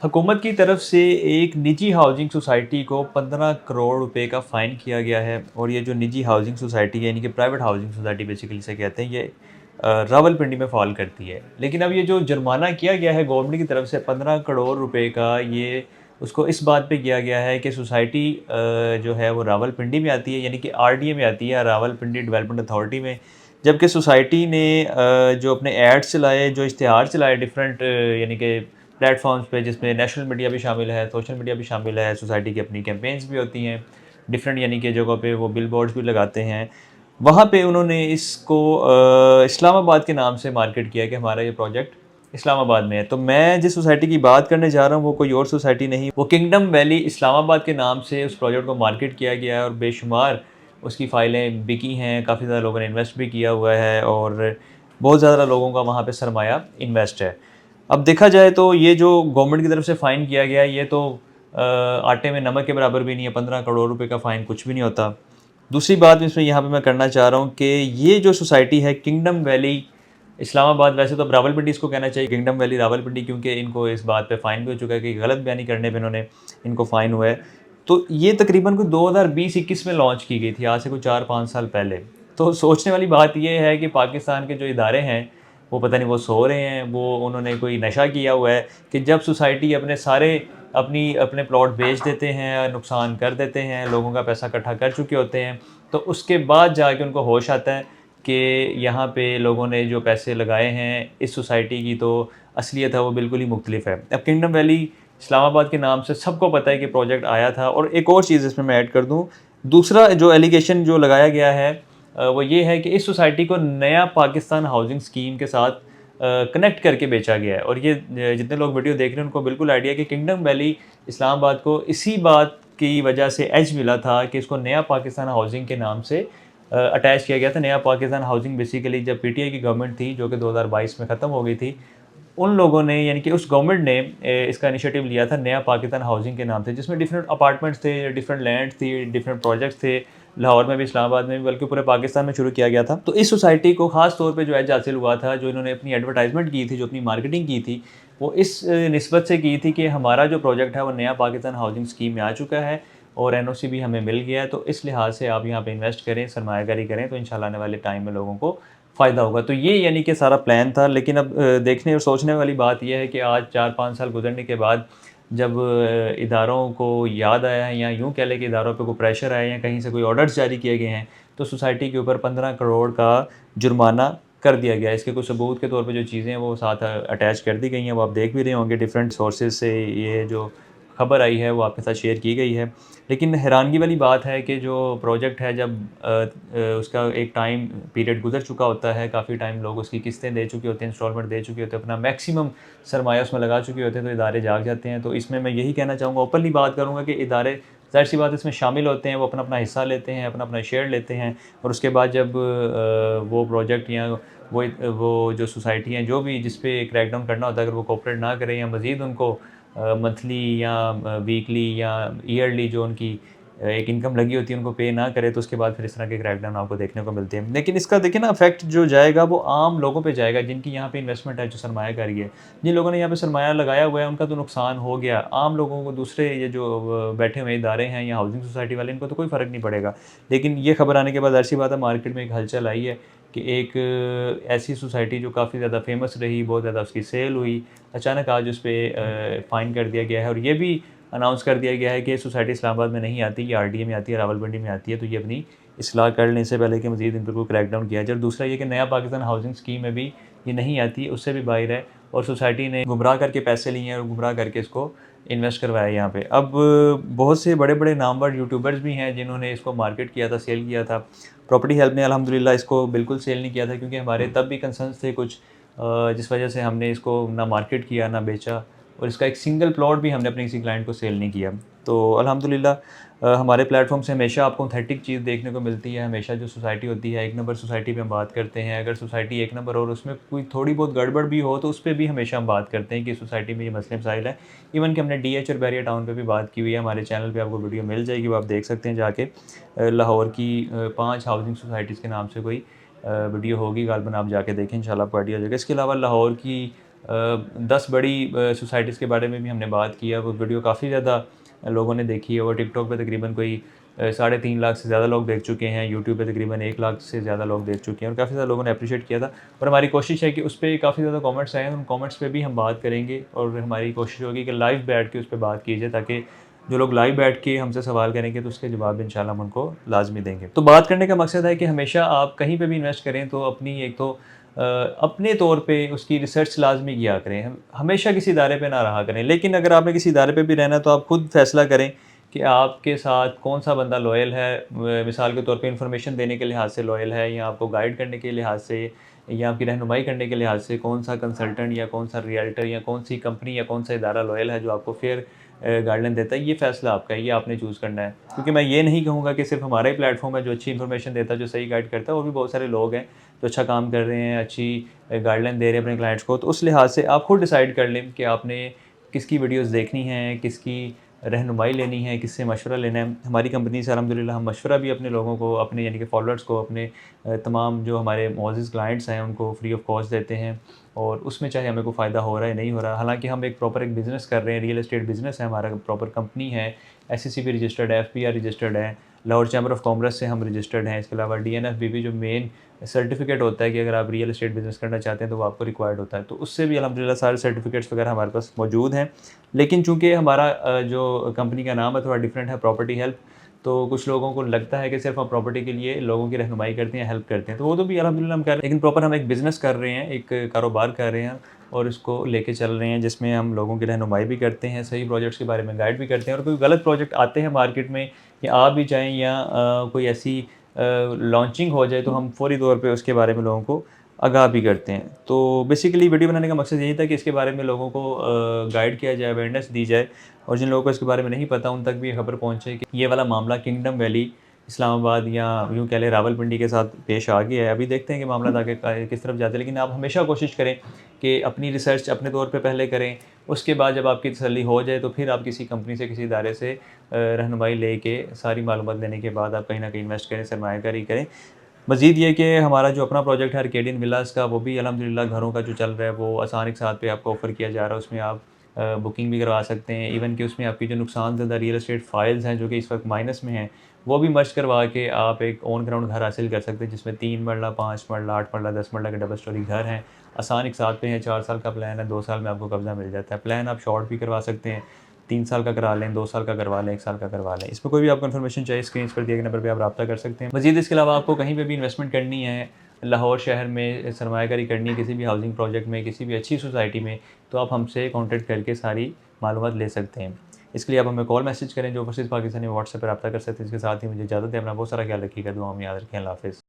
हुकूमत की तरफ से एक निजी हाउसिंग सोसाइटी को 15 करोड़ रुपए का फ़ाइन किया गया है और ये जो निजी हाउसिंग सोसाइटी है यानी कि प्राइवेट हाउसिंग सोसाइटी बेसिकली इसे कहते हैं, ये रावलपिंडी में फ़ॉल करती है। लेकिन अब ये जो जुर्माना किया गया है गवर्नमेंट की तरफ से 15 करोड़ रुपए का, ये उसको इस बात पे किया गया है कि सोसाइटी जो है वो रावलपिंडी में आती है, यानी कि आरडीए में आती है, रावलपिंडी डेवलपमेंट अथॉरिटी में। जबकि सोसाइटी ने जो अपने एड्स चलाए, जो इश्तिहार चलाए डिफरेंट यानी कि प्लेटफॉर्म्स पे, जिसमें नेशनल मीडिया भी शामिल है, सोशल मीडिया भी शामिल है, सोसाइटी की अपनी कैंपेन्स भी होती हैं, डिफरेंट यानी कि जगहों पे वो बिल बोर्ड्स भी लगाते हैं। वहाँ पे उन्होंने इसको इस्लामाबाद के नाम से मार्केट किया कि हमारा ये प्रोजेक्ट इस्लामाबाद में है। तो मैं जिस सोसाइटी की बात करने जा रहा हूँ वो कोई और सोसाइटी नहीं, वो किंगडम वैली इस्लामाबाद के नाम से उस प्रोजेक्ट को मार्केट किया गया है और बेशुमार उसकी फ़ाइलें बिकी हैं, काफ़ी ज़्यादा लोगों ने इन्वेस्ट भी किया हुआ है और बहुत ज़्यादा लोगों का वहाँ पे सरमाया इन्वेस्ट है। अब देखा जाए तो ये जो गवर्नमेंट की तरफ से फ़ाइन किया गया है, ये तो आटे में नमक के बराबर भी नहीं है। 15 करोड़ रुपए का फ़ाइन कुछ भी नहीं होता। दूसरी बात इसमें यहाँ पे मैं करना चाह रहा हूँ कि ये जो सोसाइटी है किंगडम वैली इस्लामाबाद, वैसे तो अब रावलपिंडी इसको कहना चाहिए, किंगडम वैली रावलपिंडी, क्योंकि इनको इस बात पे फ़ाइन भी हो चुका है कि गलत बयानी करने पे इन्होंने इनको फ़ाइन हुआ है। तो ये तकरीबन कोई 2020-21 में लॉन्च की गई थी, आज से कोई 4-5 साल पहले। तो सोचने वाली बात ये है कि पाकिस्तान के जो इदारे हैं, वो पता नहीं वो सो रहे हैं, वो उन्होंने कोई नशा किया हुआ है कि जब सोसाइटी अपने प्लॉट बेच देते हैं, नुकसान कर देते हैं, लोगों का पैसा इकट्ठा कर चुके होते हैं, तो उसके बाद जाके उनको होश आता है कि यहाँ पे लोगों ने जो पैसे लगाए हैं इस सोसाइटी की, तो असलियत है वो बिल्कुल ही मुख्तलिफ है। अब किंगडम वैली इस्लामाबाद के नाम से सबको पता है कि प्रोजेक्ट आया था। और एक और चीज़ इसमें मैं ऐड कर दूँ, दूसरा जो एलिगेशन जो लगाया गया है वो ये है कि इस सोसाइटी को नया पाकिस्तान हाउसिंग स्कीम के साथ कनेक्ट करके बेचा गया है। और ये जितने लोग वीडियो देख रहे हैं उनको बिल्कुल आइडिया है कि किंगडम वैली इस्लामाबाद को इसी बात की वजह से एज मिला था कि इसको नया पाकिस्तान हाउसिंग के नाम से अटैच किया गया था। नया पाकिस्तान हाउसिंग बेसिकली जब पीटीआई की गवर्नमेंट थी जो कि 2022 में ख़त्म हो गई थी, उन लोगों ने यानी कि उस गवर्नमेंट ने इसका इनिशिएटिव लिया था नया पाकिस्तान हाउसिंग के नाम से, जिसमें डिफरेंट अपार्टमेंट्स थे, डिफरेंट लैंड थी, डिफरेंट प्रोजेक्ट्स थे, लाहौर में भी, इस्लामाबाद में भी, बल्कि पूरे पाकिस्तान में शुरू किया गया था। तो इस सोसाइटी को ख़ास तौर पे जो एज हासिल हुआ था, जो इन्होंने अपनी एडवर्टाइजमेंट की थी, जो अपनी मार्केटिंग की थी, वो इस निस्बत से की थी कि हमारा जो प्रोजेक्ट है वो नया पाकिस्तान हाउसिंग स्कीम में आ चुका है और एनओसी भी हमें मिल गया है, तो इस लिहाज से आप यहाँ पे इन्वेस्ट करें, सरमायाकारी करें, तो इंशाल्लाह आने वाले टाइम में लोगों को फ़ायदा होगा। तो ये यानी कि सारा प्लान था। लेकिन अब देखने और सोचने वाली बात ये है कि आज 4-5 साल गुजरने के बाद जब इदारों को याद आया है, या यूँ कह लें कि इदारों पे कोई प्रेशर आया है या कहीं से कोई ऑर्डर्स जारी किए गए हैं, तो सोसाइटी के ऊपर 15 करोड़ का जुर्माना कर दिया गया है। इसके कुछ सबूत के तौर पे जो चीज़ें हैं वो साथ अटैच कर दी गई हैं, वो आप देख भी रहे होंगे, डिफरेंट सोर्सेज़ से ये जो खबर आई है वो आपके साथ शेयर की गई है। लेकिन हैरानगी वाली बात है कि जो प्रोजेक्ट है, जब उसका एक टाइम पीरियड गुजर चुका होता है, काफ़ी टाइम लोग उसकी किस्तें दे चुके होते हैं, इंस्टॉलमेंट दे चुके होते हैं, अपना मैक्सिमम सरमाया उसमें लगा चुके होते हैं, तो इदारे जाग जाते हैं। तो इसमें मैं यही कहना चाहूँगा, ओपनली बात करूँगा कि इदारे ज़ाहिर-सी बात है इसमें शामिल होते हैं, वो अपना-अपना हिस्सा लेते हैं, अपना-अपना शेयर लेते हैं और उसके बाद जब वो प्रोजेक्ट या वो जो सोसाइटी हैं, जो भी जिस पे क्रैकडाउन करना होता है, अगर वो कोऑपरेट ना करें या मज़ीद उनको मंथली या वीकली या ईयरली जो उनकी एक इनकम लगी होती है उनको पे ना करे, तो उसके बाद फिर इस तरह के क्रैकडाउन आपको देखने को मिलते हैं। लेकिन इसका देखिए ना इफेक्ट जो जाएगा वो आम लोगों पे जाएगा, जिनकी यहाँ पे इन्वेस्टमेंट है, जो सरमायाकारी है। जिन लोगों ने यहाँ पे सरमाया लगाया हुआ है उनका तो नुकसान हो गया। आम लोगों को, दूसरे ये जो बैठे हुए इदारे हैं या हाउसिंग सोसाइटी वाले, इनको तो कोई फ़र्क नहीं पड़ेगा। लेकिन ये खबर आने के बाद ज़ाहिर-सी बात है मार्केट में एक हलचल आई है कि एक ऐसी सोसाइटी जो काफ़ी ज़्यादा फेमस रही, बहुत ज़्यादा उसकी सेल हुई, अचानक आज उस पे फ़ाइन कर दिया गया है और ये भी अनाउंस कर दिया गया है कि सोसाइटी इस्लामाबाद में नहीं आती, ये आरडीए में आती है, रावलपिंडी में आती है, तो ये अपनी इस्लाह कर लें इससे पहले कि मज़ीद इन पर कोई क्रैकडाउन किया जाए। और दूसरा ये कि नया पाकिस्तान हाउसिंग स्कीम में भी ये नहीं आती, उससे भी बाहर है और सोसाइटी ने गुमराह करके पैसे लिए हैं और गुमराह करके इसको इन्वेस्ट करवाया यहाँ पे। अब बहुत से बड़े-बड़े नामवर यूट्यूबर्स भी हैं जिन्होंने इसको मार्केट किया था, सेल किया था। प्रॉपर्टी हेल्प ने अल्हम्दुलिल्लाह इसको बिल्कुल सेल नहीं किया था, क्योंकि हमारे तब भी कंसर्न्स थे कुछ, जिस वजह से हमने इसको ना मार्केट किया, ना बेचा और इसका एक सिंगल प्लॉट भी हमने अपने किसी क्लाइंट को सेल नहीं किया। तो अल्हम्दुलिल्लाह हमारे प्लेटफॉर्म से हमेशा आपको ऑथेंटिक चीज़ देखने को मिलती है। हमेशा जो सोसाइटी होती है, एक नंबर सोसाइटी पे हम बात करते हैं। अगर सोसाइटी एक नंबर और उसमें कोई थोड़ी बहुत गड़बड़ भी हो तो उस पे भी हमेशा हम बात करते हैं कि सोसाइटी में ये मसले मसाइल हैं। इवन कि हमने डीएच और बैरिया टाउन पे भी बात की हुई है। हमारे चैनल पे आपको वीडियो मिल जाएगी, वो आप देख सकते हैं जाके। लाहौर की 5 हाउसिंग सोसाइटीज़ के नाम से कोई वीडियो होगी, गालिबन आप जाके देखें, इंशाल्लाह आपको आइडिया हो जाएगा। इसके अलावा लाहौर की 10 बड़ी सोसाइटीज़ के बारे में भी हमने बात किया। वो वीडियो काफ़ी ज़्यादा लोगों ने देखी है और टिकटॉक पे तकरीबन कोई 3.5 लाख से ज़्यादा लोग देख चुके हैं। यूट्यूब पे तकरीबन 1 लाख से ज़्यादा लोग देख चुके हैं और काफ़ी ज़्यादा लोगों ने अप्रिशिएट किया था। और हमारी कोशिश है कि उस पे काफ़ी ज़्यादा कमेंट्स आए हैं, उन कमेंट्स पे भी हम बात करेंगे और हमारी कोशिश होगी कि लाइव बैठ के उस पे बात की जाए, ताकि जो लोग लाइव बैठ के हमसे सवाल करेंगे तो उसके जवाब इंशाल्लाह हम उनको लाज़मी देंगे। तो बात करने का मकसद है कि हमेशा आप कहीं पे भी इन्वेस्ट करें तो अपनी एक तो अपने तौर पे उसकी रिसर्च लाज़मी किया करें। हम हमेशा किसी इदारे पे ना रहा करें। लेकिन अगर आपने किसी इदारे पे भी रहना है तो आप खुद फ़ैसला करें कि आपके साथ कौन-सा बंदा लॉयल है। मिसाल के तौर पे इन्फॉर्मेशन देने के लिहाज़ से लॉयल है, या आपको गाइड करने के लिहाज़ से, या आपकी रहनुमाई करने के लिहाज़ से कौन-सा कंसल्टेंट या कौन-सा रियल्टर या कौन-सी कंपनी या कौन-सा इदारा लॉयल है जो आपको फ़ेयर गाइडलाइन देता है। ये फ़ैसला आपका है, ये आपने चूज़ करना है। क्योंकि मैं ये नहीं कहूँगा कि सिर्फ़ हमारा ही प्लेटफ़ॉर्म है जो अच्छी इन्फॉर्मेशन देता है, जो सही गाइड करता है, और भी बहुत सारे लोग हैं जो अच्छा काम कर रहे हैं, अच्छी गाइडलाइन दे रहे हैं अपने क्लाइंट्स को। तो उस लिहाज से आप खुद डिसाइड कर लें कि आपने किसकी वीडियोज़ देखनी है, किसकी रहनुमाई लेनी है, किससे मशवरा लेना है। हमारी कंपनी से अल्हम्दुलिल्लाह हम मशवरा भी अपने लोगों को, अपने यानी कि फॉलोअर्स को, अपने तमाम जो हमारे मुअज़्ज़िज़ क्लाइंट्स हैं उनको फ्री ऑफ कॉस्ट देते हैं, और उसमें चाहे हमें कोई फ़ायदा हो रहा है नहीं हो रहा। हालाँकि हम एक प्रॉपर एक बिज़नेस कर रहे हैं, रियल एस्टेट बिज़नेस है हमारा, प्रॉपर कंपनी है, एससीसीपी रजिस्टर्ड है, एफपीआर रजिस्टर्ड है, लाहौर चैम्बर ऑफ कॉमर्स से हम रजिस्टर्ड हैं। इसके अलावा डीएनएफबीबी जो मेन सर्टिफ़िकेट होता है कि अगर आप रियल एस्टेट बिज़नेस करना चाहते हैं तो वो आपको रिक्वायर्ड होता है। तो उससे भी अल्हम्दुलिल्लाह सारे सर्टिफ़िकेट्स वगैरह हमारे पास मौजूद हैं। लेकिन चूँकि हमारा जो कंपनी का नाम है थोड़ा डिफरेंट है, प्रॉपर्टी हेल्प, तो कुछ लोगों को लगता है कि सिर्फ़ हम प्रॉपर्टी के लिए लोगों की रहनुमाई करते हैं, हेल्प करते हैं। तो वो तो भी अल्हम्दुलिल्लाह हम कर रहे हैं, लेकिन प्रॉपर हम एक बिज़नेस कर रहे हैं, एक कारोबार कर रहे हैं और इसको लेके चल रहे हैं, जिसमें हम लोगों की रहनुमाई भी करते हैं, सही प्रोजेक्ट्स के बारे में गाइड भी करते हैं। और कोई गलत प्रोजेक्ट आते हैं मार्केट में, या आ भी जाएँ, या कोई ऐसी लॉन्चिंग हो जाए, तो हम फ़ौरी तौर पे उसके बारे में लोगों को आगाह भी करते हैं। तो बेसिकली वीडियो बनाने का मकसद यही था कि इसके बारे में लोगों को गाइड किया जाए, अवेयरनेस दी जाए, और जिन लोगों को इसके बारे में नहीं पता उन तक भी ये खबर पहुँचे कि ये वाला मामला किंगडम वैली, इस्लामाबाद, या यूँ कह लें रावलपिंडी के साथ पेश आ गया है। अभी देखते हैं कि मामला आगे किस तरफ जाते हैं, लेकिन आप हमेशा कोशिश करें कि अपनी रिसर्च अपने तौर पे पहले करें। उसके बाद जब आपकी तसल्ली हो जाए तो फिर आप किसी कंपनी से, किसी इदारे से रहनुमाई लेके, सारी मालूमात लेने के बाद आप कहीं न कहीं इन्वेस्ट करें, सरमायाकारी करें। मज़ीद ये कि हमारा जो अपना प्रोजेक्ट है आर्केडियन विलास का, वो भी अल्हम्दुलिल्लाह घरों का जो चल रहा है वो आसान एक साथ पे आपको ऑफ़र किया जा रहा है। उसमें आप बुकिंग भी करवा सकते हैं। इवन कि उसमें आपकी जो नुकसानज़दा रियल एस्टेट फ़ाइल्स हैं जो कि इस वक्त माइनस में हैं, वो भी मर्ज करवा के आप एक ऑन ग्राउंड घर हासिल कर सकते हैं, जिसमें 3 मरला, 5 मरला, 8 मरला, 10 मरला के डबल स्टोरी घर हैं। आसान एक साथ पे हैं, 4 साल का प्लान है, 2 साल में आपको कब्ज़ा मिल जाता है। प्लान आप शॉर्ट भी करवा सकते हैं, 3 साल का करा लें, 2 साल का करवा लें, 1 साल का करवा लें। इसमें कोई भी आपको इन्फॉर्मेशन चाहिए, स्क्रीन पर दिए गए नंबर पे आप राब्ता कर सकते हैं। मज़ीद इसके अलावा आपको कहीं पे भी इन्वेस्टमेंट करनी है, लाहौर शहर में सरमायाकारी करनी है, किसी भी हाउसिंग प्रोजेक्ट में, किसी भी अच्छी सोसाइटी में, तो आप हमसे कॉन्टैक्ट करके सारी मालूमात ले सकते हैं। इसके लिए आप हमें कॉल मैसेज करें, जो ओवरसीज़ पाकिस्तानी व्हाट्सएप पर राब्ता कर सकते हैं। इसके साथ ही मुझे इजाज़त दें। अपना बहुत सारा ख्याल रखिएगा, दुआ में याद रखें। अल्लाह हाफ़िज़।